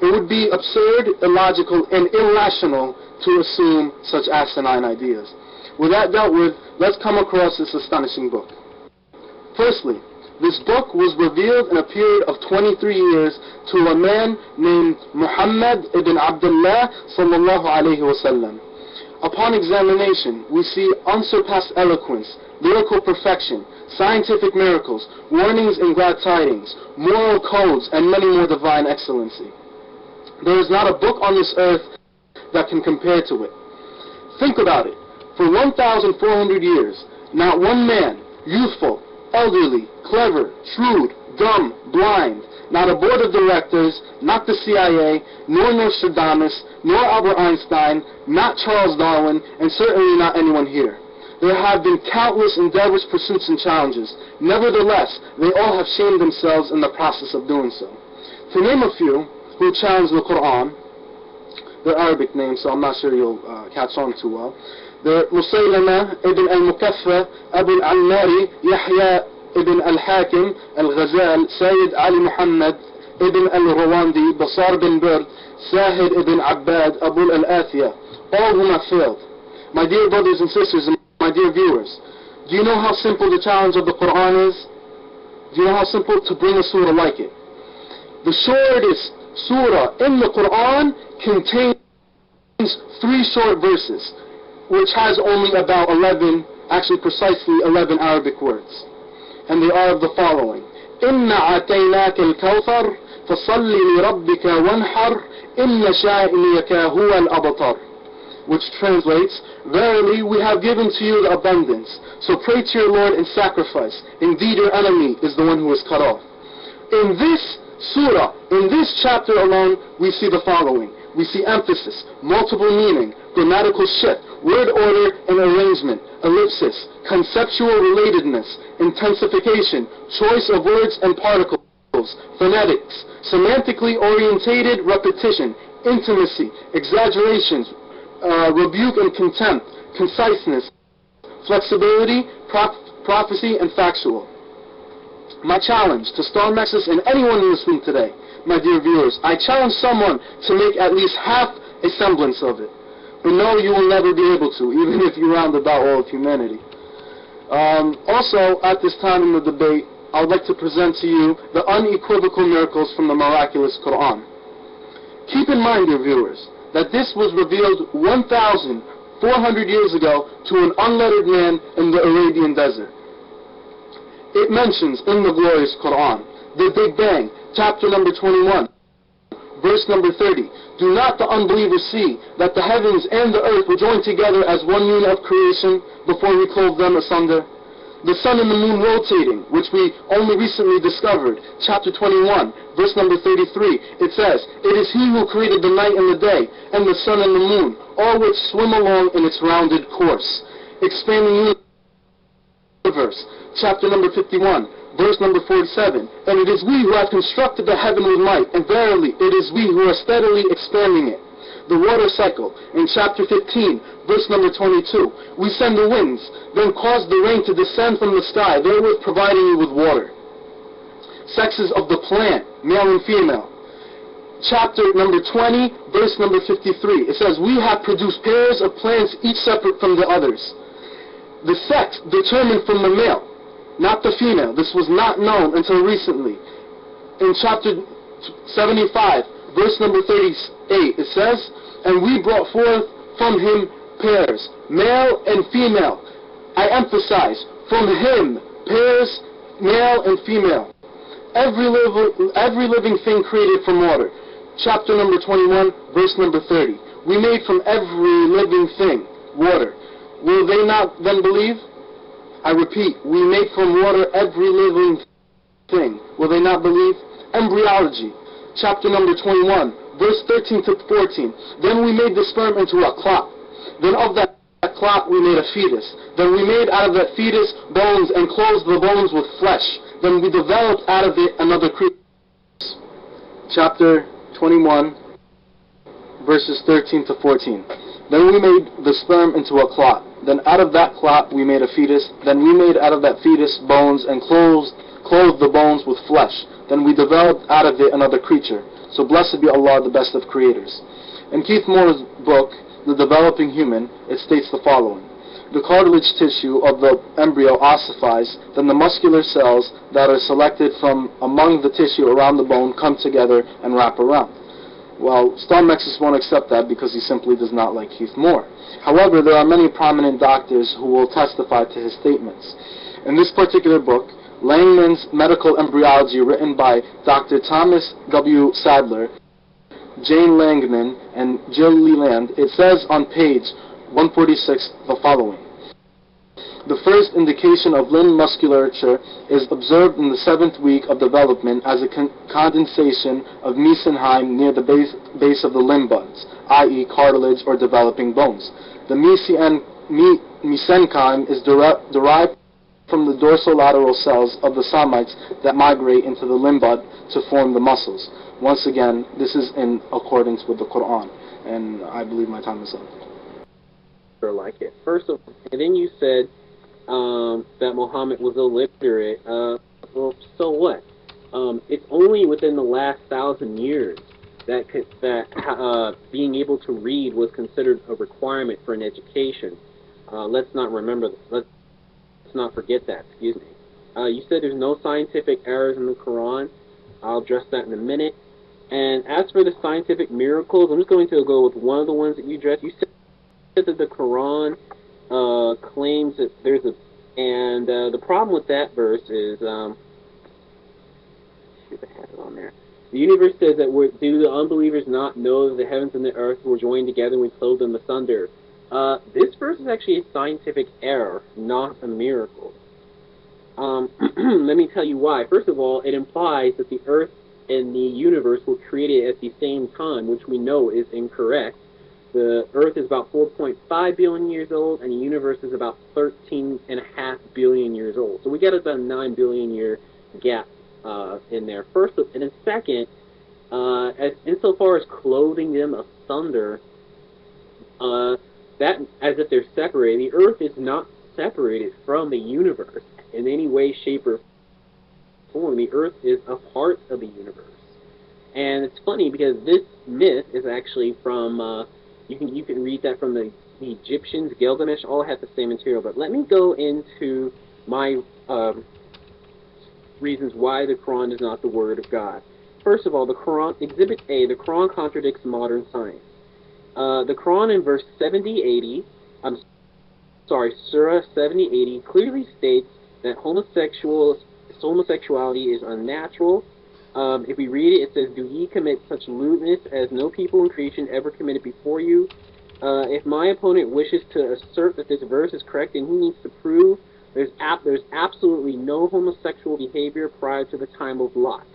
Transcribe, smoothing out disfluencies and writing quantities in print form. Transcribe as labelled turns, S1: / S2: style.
S1: It would be absurd, illogical, and irrational to assume such asinine ideas. With that dealt with, let's come across this astonishing book. Firstly, this book was revealed in a period of 23 years to a man named Muhammad ibn Abdullah sallallahu alayhi wasallam. Upon examination, we see unsurpassed eloquence, lyrical perfection, scientific miracles, warnings and glad tidings, moral codes, and many more divine excellency. There is not a book on this earth that can compare to it. Think about it. For 1,400 years, not one man, youthful, elderly, clever, shrewd, dumb, blind, not a board of directors, not the CIA, nor Nostradamus, nor Albert Einstein, not Charles Darwin, and certainly not anyone here. There have been countless endeavors, pursuits, and challenges. Nevertheless, they all have shamed themselves in the process of doing so. To name a few who challenge the Quran, they're Arabic names, so I'm not sure you'll catch on too well. They're Musaylama ibn al-Mukaffa, Abu al-Ammari, Yahya ibn al-Hakim, al-Ghazal, Sayyid Ali Muhammad ibn al-Rawandi, Basar bin Bird, Sahid ibn Abbad, Abu al-Athiyah, all whom have failed. My dear brothers and sisters, and my dear viewers, do you know how simple the challenge of the Quran is? Do you know how simple to bring a surah like it? The shortest surah in the Quran contains 3 short verses, which has only about 11, actually precisely 11 Arabic words. And they are of the following. إِنَّ عَتَيْنَاكَ الْكَوْثَرَ فَصَلِّ لِرَبِّكَ وَانْحَرْ إِنَّ شَانِئَكَ هُوَ الْأَبْتَرُ, which translates, verily we have given to you the abundance, so pray to your Lord and sacrifice. Indeed your enemy is the one who is cut off. In this surah, in this chapter alone, we see the following. We see emphasis, multiple meaning, grammatical shift, word order and arrangement, ellipsis, conceptual relatedness, intensification, choice of words and particles, phonetics, semantically orientated repetition, intimacy, exaggerations, rebuke and contempt, conciseness, flexibility, prophecy, and factual. My challenge to StarMexus and anyone in this room today, my dear viewers, I challenge someone to make at least half a semblance of it. But no, you will never be able to, even if you round about all of humanity. Also, at this time in the debate, I would like to present to you the unequivocal miracles from the miraculous Quran. Keep in mind, dear viewers, that this was revealed 1,400 years ago to an unlettered man in the Arabian desert. It mentions in the glorious Quran, the Big Bang, chapter number 21, verse number 30. Do not the unbelievers see that the heavens and the earth were joined together as one unit of creation before we clove them asunder? The sun and the moon rotating, which we only recently discovered, chapter 21, verse number 33. It says, it is he who created the night and the day, and the sun and the moon, all which swim along in its rounded course. Expanding universe, chapter number 51, verse number 47. And it is we who have constructed the heaven with might, and verily it is we who are steadily expanding it. The water cycle, in chapter 15, verse number 22. We send the winds, then cause the rain to descend from the sky, therewith providing you with water. Sexes of the plant, male and female. Chapter number 20, verse number 53. It says, we have produced pairs of plants, each separate from the others. The sex determined from the male, not the female. This was not known until recently. In chapter 75, verse number 38, it says, and we brought forth from him pairs, male and female. I emphasize, from him, pairs, male and female. Every living thing created from water. Chapter number 21, verse number 30. We made from every living thing water. Will they not then believe? I repeat, we made from water every living thing. Will they not believe? Embryology, chapter number 21, verse 13 to 14. Then we made the sperm into a clot. Then of that clot we made a fetus. Then we made out of that fetus bones and clothed the bones with flesh. Then we developed out of it another creature. Chapter 21, verses 13 to 14. Then we made the sperm into a clot. Then out of that clot we made a fetus. Then we made out of that fetus bones and clothed clothed the bones with flesh. Then we developed out of it another creature. So blessed be Allah, the best of creators. In Keith Moore's book, The Developing Human, it states the following. The cartilage tissue of the embryo ossifies, then the muscular cells that are selected from among the tissue around the bone come together and wrap around. Well, Starmexis won't accept that because he simply does not like Keith Moore. However, there are many prominent doctors who will testify to his statements. In this particular book, Langman's Medical Embryology, written by Dr. Thomas W. Sadler, Jane Langman, and Jill Leland, it says on page 146 the following. The first indication of limb musculature is observed in the 7th week of development as a condensation of mesenchyme near the base of the limb buds, i.e. cartilage or developing bones. The mesenchyme is derived from the dorsolateral cells of the somites that migrate into the limb bud to form the muscles. Once again, this is in accordance with the Quran, and I believe my time is up.
S2: Like it. First of all, and then you said that Muhammad was illiterate. Well, so what? It's only within the last 1,000 years that being able to read was considered a requirement for an education. Let's not forget that. Excuse me. You said there's no scientific errors in the Quran. I'll address that in a minute. And as for the scientific miracles, I'm just going to go with one of the ones that you addressed. You said that the Quran claims that there's a, and the problem with that verse is, should have had it on there. The universe says that do the unbelievers not know that the heavens and the earth were joined together and we clothed them asunder? This verse is actually a scientific error, not a miracle. Let me tell you why. First of all, it implies that the earth and the universe were created at the same time, which we know is incorrect. The Earth is about 4.5 billion years old, and the universe is about 13.5 billion years old. So we got about a 9 billion year gap in there. First, and then second, insofar as clothing them asunder, that as if they're separated. The Earth is not separated from the universe in any way, shape, or form. The Earth is a part of the universe, and it's funny because this myth is actually from. You can read that from the Egyptians, Gilgamesh, all have the same material. But let me go into my reasons why the Quran is not the Word of God. First of all, the Quran, Exhibit A, the Quran contradicts modern science. The Quran in verse 70-80, Surah 70-80, clearly states that homosexuality is unnatural. If we read it, it says, "Do ye commit such lewdness as no people in creation ever committed before you?" If my opponent wishes to assert that this verse is correct, then he needs to prove there's absolutely no homosexual behavior prior to the time of Lot.